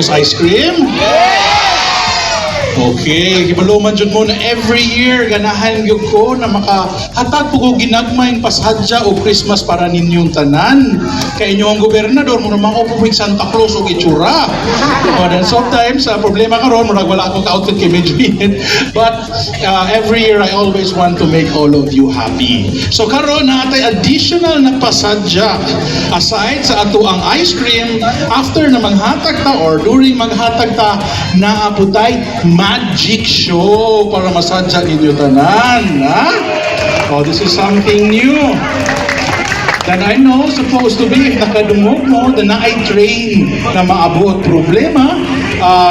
Christmas ice cream? Okay, hibaluman jud mo na every year ganahan gyud ko na makahatag po ko ginagmayng pasadya o Christmas para ninyong tanan. Kay inyo ang gobernador mo naman ko pumig Santa Claus o itsura. But then sometimes problema karon murag wala akong ka-outfit kay medyo init. But every year I always want to make all of you happy. So karon natay additional na pasadya aside sa ato ang ice cream after na manghatag ta or during manghatag ta naaputay magic show para masadya ninyo tanan, ha? Oh, this is something new. That I know supposed to be if nakadungog mo, na I train na maabot problema.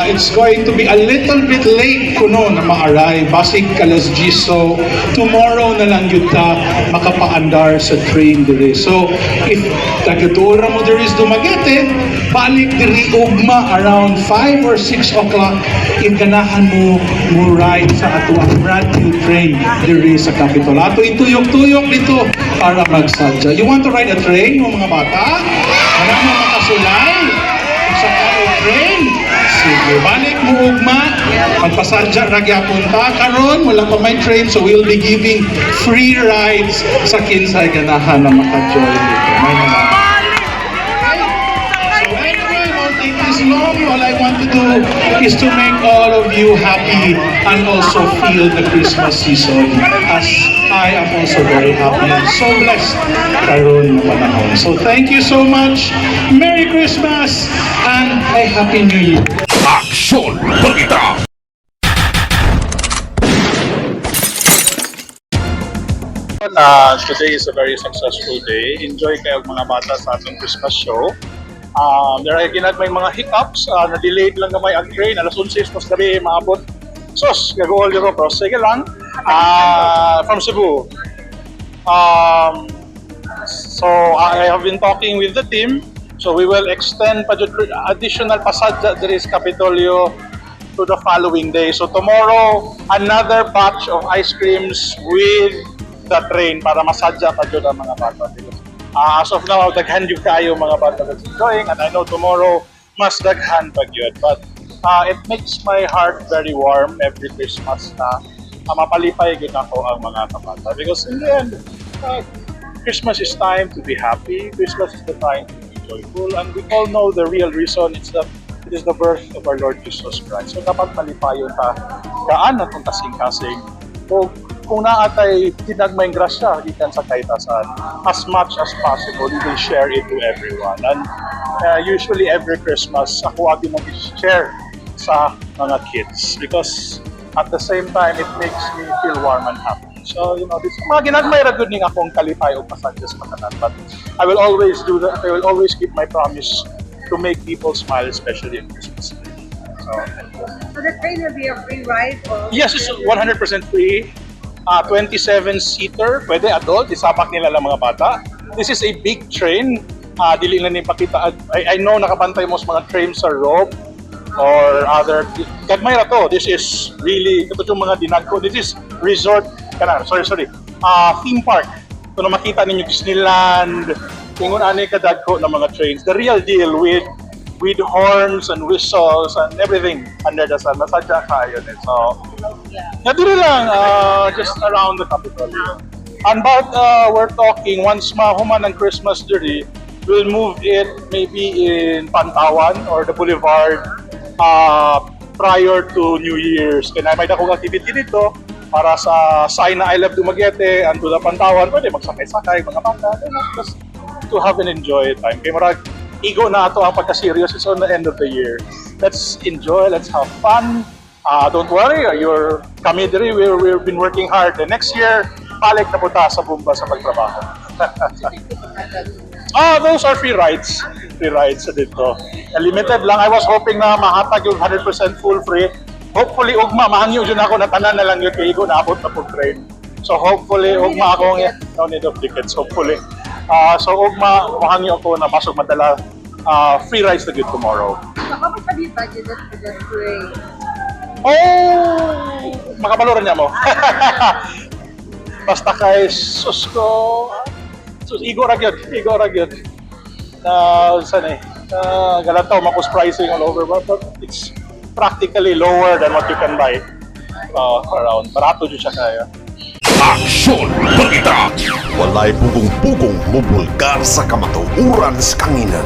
It's going to be a little bit late kuno na ma-arrive. Basig alas 10. So, tomorrow na lang yun ta makapaandar sa train diri. So, if tagatura mo diri is Dumaguete, balik diri ugma around 5 or 6 o'clock, ganahan mo ride sa ato ang brand new train diri sa Capitol. Ato ituyok-tuyok dito para magsadya. You want to ride a train mo mga bata? Wala mo makasulay? Sa train? Sige, balik mo ugma, magpasadya ragyapon ta karon, wala pa may train, so we'll be giving free rides sa kinsay ganahan na maka-join dito. May mga long, all I want to do is to make all of you happy and also feel the Christmas season as I am also very happy and so blessed karon na panahon. So thank you so much. Merry Christmas and a Happy New Year. Aksyon Balita! Today is a very successful day. Enjoy kayo mga bata sa atong Christmas show. There are ginagmay mga hiccups, na-delayed lang gamay ang train, alas 11 mas gabi maabot. Sos, gag-all yun pero sige lang. From Cebu. So I have been talking with the team, so we will extend pa additional pasadya diri sa Kapitolyo to the following day. So tomorrow, another batch of ice creams with the train para masadya pa dyan ang mga bata. As of now, daghan yung kayo mga bata that's enjoying, and I know tomorrow mas daghan pa yun. But it makes my heart very warm every Christmas na mapalipay yun ako ang mga kabata. Because in the end, Christmas is time to be happy. Christmas is the time to be joyful. And we all know the real reason is that it is the birth of our Lord Jesus Christ. So dapat malipayon ta kaan natong kasing-kasing. So, kung naatay tinagmayng grasya gikan sa kaitasan, as much as possible we will share it to everyone. And usually every Christmas ako abi mo share sa mga kids because at the same time it makes me feel warm and happy. So this mga ginagmay ra gud ning akong kalipay o pasadya sa matanan, but I will always do that. I will always keep my promise to make people smile, especially in Christmas. So the train will be a free ride? Or yes, it's 100% free. 27-seater, pwede adult, isabak nila lang mga bata. This is a big train. Dili na nipakita. I know nakabantay mo sa mga trains sa Rob or other. Gagmay ra to. This is really, ito yung mga dinagko. This is resort, theme park. Ito na makita ninyo Disneyland, tingon ani kadagko ng mga trains. The real deal with horns and whistles and everything under the sun. Masadya kayo. So, nadiri lang, just around the Capitol. And but we're talking, once mahuman ng Christmas diri, we'll move it maybe in Pantawan or the Boulevard prior to New Year's. Kaya may dakong activity dito para sa sign na I love Dumaguete and to the Pantawan. Pwede magsakay-sakay, mga bata. Just to have an enjoy time. Kaya marag, ego na ito ang pagka-serious. It's on the end of the year. Let's enjoy, let's have fun. Don't worry, your kami diri, we've been working hard. The next year, balik na po ta sa Bumba sa pagtrabaho. Those are free rides. Free rides dito. Limited lang. I was hoping na mahatag yung 100% full free. Hopefully, ugma, mahangyo dyan ako na tanan na lang yung kaigo na abot na po train. So hopefully, ugma akong no need of tickets, hopefully. So ugma, mahangyo ako na pasok madala free rides na good tomorrow. So how much have you budgeted for the train? Oh! Makabaloran niya mo. Basta kay sus ko. Sus, igo ra gyud. Saan eh? Galataw, mapos pricing all over, but it's practically lower than what you can buy around. Barato dyan siya kaya. Aksyon Balita! Walay pugong-pugong mubulgar sa kamatuuran sa kanginan.